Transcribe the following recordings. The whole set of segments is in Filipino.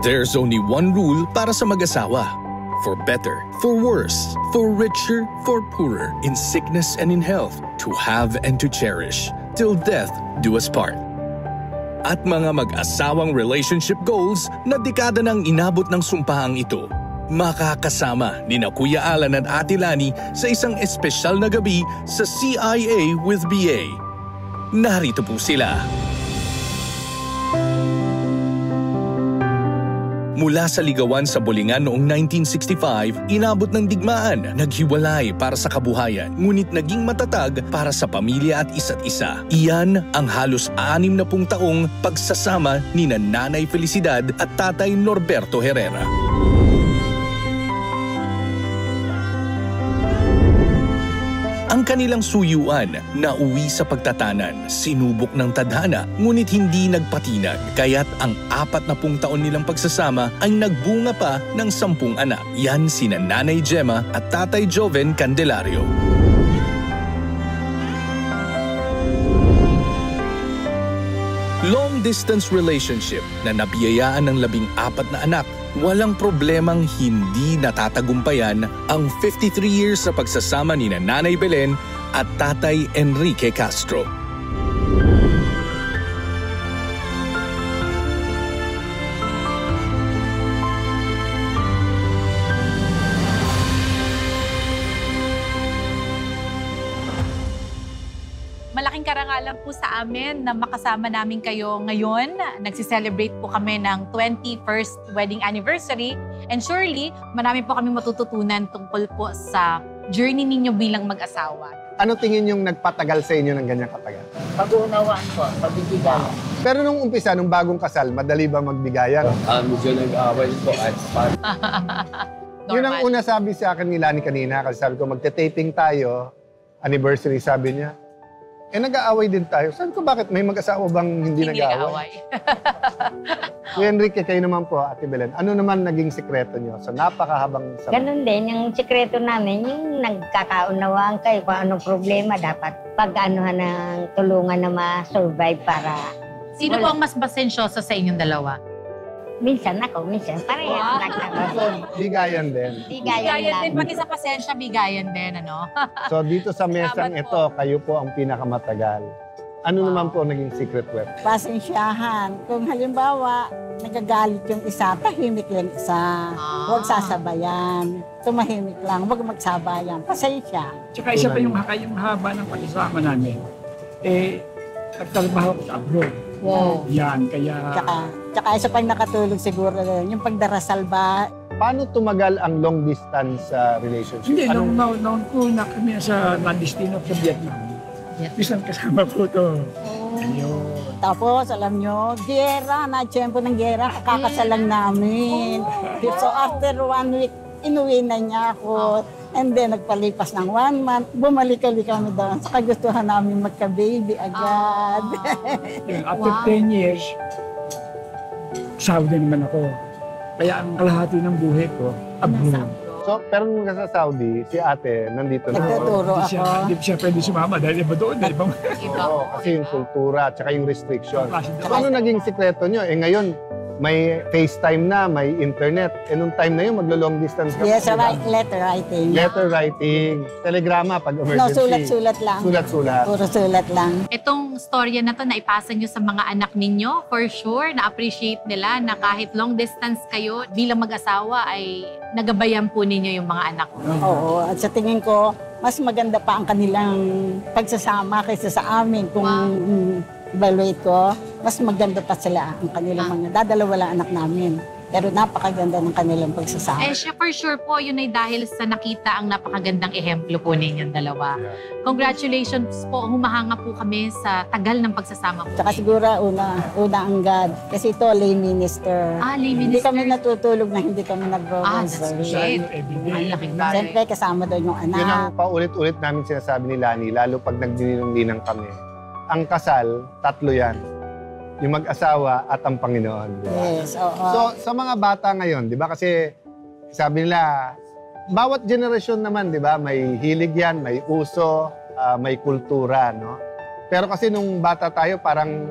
There's only one rule para sa mag-asawa. For better, for worse, for richer, for poorer, in sickness and in health, to have and to cherish, till death do us part. At mga mag-asawang relationship goals na dekada nang inabot ng sumpahang ito, makakasama ni na Kuya Alan at Ate Lani sa isang espesyal na gabi sa CIA with BA. Narito po sila. Mula sa ligawan sa Bolingan noong 1965, inabot ng digmaan, naghiwalay para sa kabuhayan, ngunit naging matatag para sa pamilya at isa't isa. Iyan ang halos 60 taong pagsasama ni Nanay Felicidad at Tatay Norberto Herrera. Ang kanilang suyuan nauwi sa pagtatanan, sinubok ng tadhana, ngunit hindi nagpatinag. Kaya't ang 40 taon nilang pagsasama ay nagbunga pa ng 10 anak. Yan sina Nanay Gemma at Tatay Joven Candelario. Long-distance relationship na nabiyayaan ng 14 na anak. Walang problemang hindi natatagumpayan ang 53 years sa pagsasama ni Nanay Belen at Tatay Enrique Castro. Malaking karangalan po sa amin na makasama namin kayo ngayon. Nagsiselebrate po kami ng 21st wedding anniversary. And surely, marami po kami matututunan tungkol po sa journey ninyo bilang mag-asawa. Ano tingin yung nagpatagal sa inyo ng ganyang katagal? Pag-uunawaan po, pagbibigayan. Pero nung umpisa, nung bagong kasal, madali ba magbigayan? Medyo nag-away po at Yun ang una sabi sa akin ni Lani kanina. Kasi sabi ko, magte-taping tayo, anniversary, sabi niya. Nag-aaway din tayo. Sabi ko, bakit? May mag-asawa bang hindi nag-aaway? Kuya Enrique, kayo naman po, Ate Belen. Ano naman naging sikreto niyo sa napakahabang sama? Ganun din, yung sikreto namin, yung nagkakaunawaan kayo kung anong problema dapat pag-anuhan ng tulungan na ma-survive para... Sino po ang mas pasensyoso sa inyong dalawa? Minsan ako, minsan parehas. Bigayan din. Bigayan lang. din, pati sa pasensya, bigayan din, ano? So dito sa mesang ito, kayo po ang pinakamatagal. Ano naman po naging secret weapon? Pasensyahan. Kung halimbawa, nagagalit yung isa, tahimik lang isa. Huwag sasabayan. Tumahimik lang, huwag magsabayan. Pasensya. Tsaka isa pa yung haba ng pag-isama namin. Nagtrabaho ko sa abroad. Wow. Yan, kaya... Tsaka isa pang nakatulog siguro yung pagdarasal ba. Paano tumagal ang long distance relationship? Hindi, noon po na kami sa landestino sa Vietnam. Isang kasama po ito. Ayun. Tapos, alam nyo, gera, na-tiyempo ng gera, kakakasalang namin. So after 1 week, inuwi na niya ako. And then, nagpalipas ng 1 month, bumalik-alik kami doon. Sa kagustuhan namin magka-baby agad. After 10 years, Saudi naman ako. Kaya ang kalahati ng buhay ko, abroad. So, pero nung nasa Saudi, si ate nandito na. Nagtuturo ako. Hindi siya pwede sumama dahil iba doon. Oo, kasi yung kultura at yung restriction. So, ano naging sikreto nyo? Ngayon, may FaceTime na, may internet. Nung time na yun, maglo-long distance ka. Yes, letter writing. Letter writing. Telegrama pag emergency. No, sulat-sulat lang. Sulat-sulat. Puro sulat lang. Itong storya na to na ipasa nyo sa mga anak ninyo, for sure, na-appreciate nila na kahit long distance kayo, bilang mag-asawa ay nagabayan po ninyo yung mga anak mo. Oo, at sa tingin ko, mas maganda pa ang kanilang pagsasama kaysa sa amin. Kung evaluate ko, mas maganda pa sila ang kanilang mga dadalawa lang anak namin. Pero napakaganda ng kanilang pagsasama. For sure po, yun ay dahil sa nakita ang napakagandang ehemplo po ninyong dalawa. Congratulations po, humahanga po kami sa tagal ng pagsasama po. Tsaka siguro una ang God. Kasi ito, lay minister. Lay minister. Hindi kami natutulog na hindi kami nag-rosary. That's great. Ang laking bagay. Siyempre, kasama doon yung anak. Yun ang paulit-ulit namin sinasabi ni Lani, lalo pag nagdininang kami. Ang kasal, 3 yan. Yung mag-asawa at ang Panginoon. Diba? Yes, oo. So, sa mga bata ngayon, di ba? Kasi sabi nila, bawat generasyon naman, di ba? May hilig yan, may uso, may kultura, no? Pero kasi nung bata tayo, parang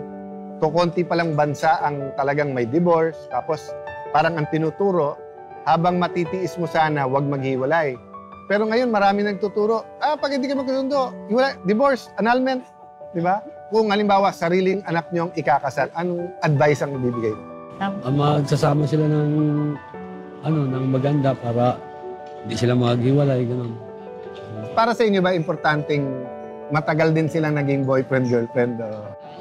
kukunti palang bansa ang talagang may divorce. Tapos, parang ang tinuturo, habang matitiis mo sana, huwag maghiwalay. Pero ngayon, marami nagtuturo, pag hindi ka magkasundo, hiwalay, divorce, annulment, di ba? Kung halimbawa, sariling anak niyong ikakasal, anong advice ang ibibigay? Magsasama sila ng maganda para hindi sila maghiwalay, gano'n. Para sa inyo ba, importanteng matagal din silang naging boyfriend, girlfriend?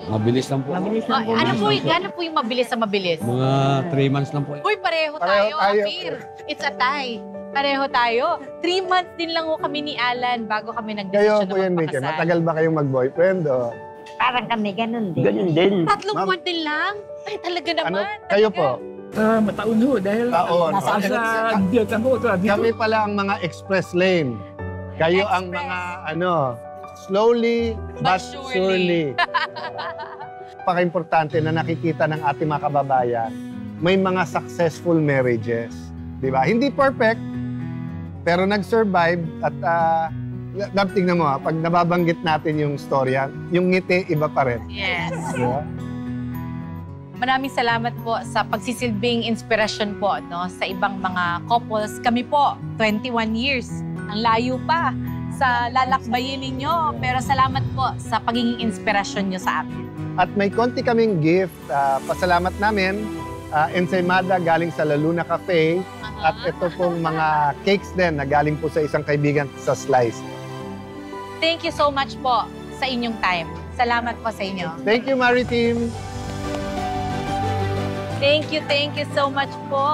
Mabilis lang po. Ano po yung mabilis sa mabilis? Mga 3 months lang po. Uy, pareho tayo, Apir. It's a tie. Pareho tayo. 3 months din lang ho kami ni Alan bago kami nagdesisyon Kayo po yan, na Mike. magpakasal. Matagal ba kayong mag-boyfriend? Parang kami ganun din. Ganyan din. 3 Ma'am. buwan din lang? Ay, talaga naman. Kayo po? Mataon ho dahil Taon. nasa Vietnam ho. Kami pala ang mga express lane. Kayo ang mga slowly but surely. Paka-importante na nakikita ng ating mga kababayan, may mga successful marriages. Di ba? Hindi perfect, pero nag-survive at tingnan mo, pag nababanggit natin yung storya, yung ngiti iba pa rin. Yes. Diba? Maraming salamat po sa pagsisilbing inspirasyon po sa ibang mga couples. Kami po, 21 years. Ang layo pa sa lalakbayin ninyo. Pero salamat po sa pagiging inspirasyon nyo sa amin. At may konti kaming gift. Pasalamat namin. Ensaymada galing sa La Luna Cafe. At ito pong mga cakes din na galing po sa isang kaibigan sa Slice. Thank you so much po sa inyong time. Salamat po sa inyo. Thank you, Maritim. Thank you so much po.